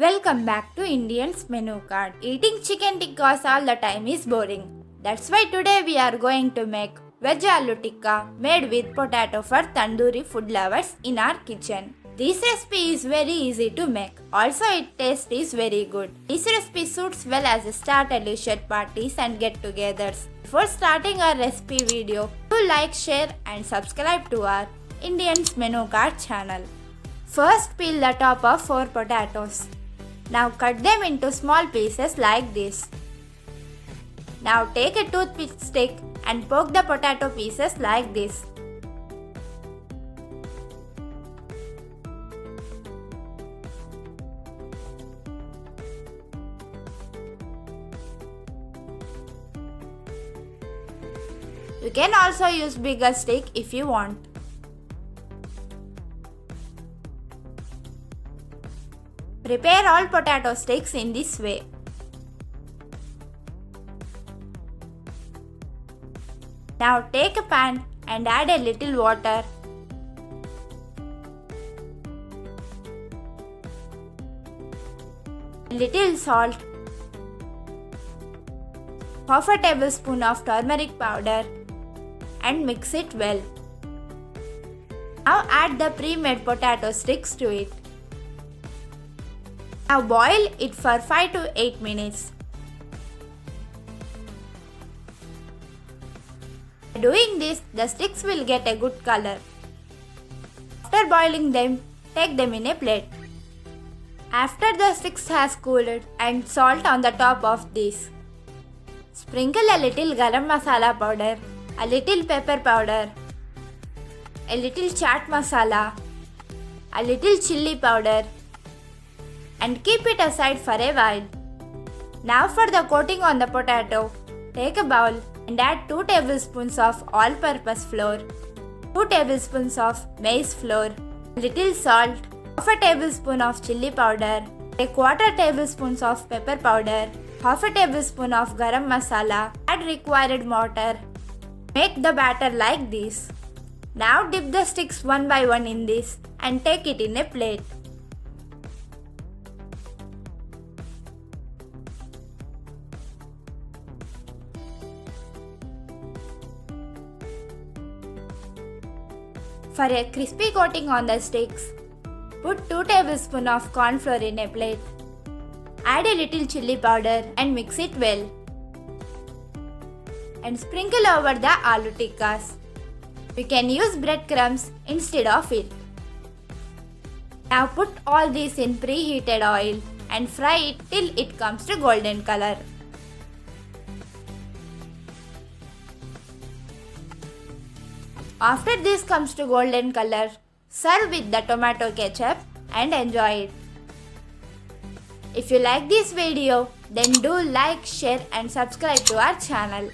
Welcome back to Indian's menu card. Eating chicken tikkas all the time is boring. That's why today we are going to make Veg Aloo Tikka made with potato for tandoori food lovers in our kitchen. This recipe is very easy to make. Also its taste is very good. This recipe suits well as a start at leisure parties and get-togethers. Before starting our recipe video, do like, share and subscribe to our Indian's menu card channel. First peel the top of 4 potatoes. Now cut them into small pieces like this. Now take a toothpick stick and poke the potato pieces like this. You can also use bigger stick if you want. Prepare all potato sticks in this way. Now take a pan and add a little water. A little salt. Half a tablespoon of turmeric powder and mix it well. Now add the pre-made potato sticks to it. Now boil it for 5 to 8 minutes. By doing this, the sticks will get a good color. After boiling them, take them in a plate. After the sticks has cooled and salt on the top of this. Sprinkle a little garam masala powder, a little pepper powder, a little chaat masala, a little chilli powder, and keep it aside for a while. Now for the coating on the potato, take a bowl and add 2 tablespoons of all-purpose flour, 2 tablespoons of maize flour, little salt, half a tablespoon of chilli powder, a quarter tablespoons of pepper powder, half a tablespoon of garam masala, add required mortar. Make the batter like this. Now dip the sticks one by one in this and take it in a plate. For a crispy coating on the sticks, put 2 tablespoons of corn flour in a plate. Add a little chilli powder and mix it well. And sprinkle over the aloo tikkas. You can use breadcrumbs instead of it. Now put all these in preheated oil and fry it till it comes to golden color. After this comes to golden color, serve with the tomato ketchup and enjoy it. If you like this video, then do like, share and subscribe to our channel.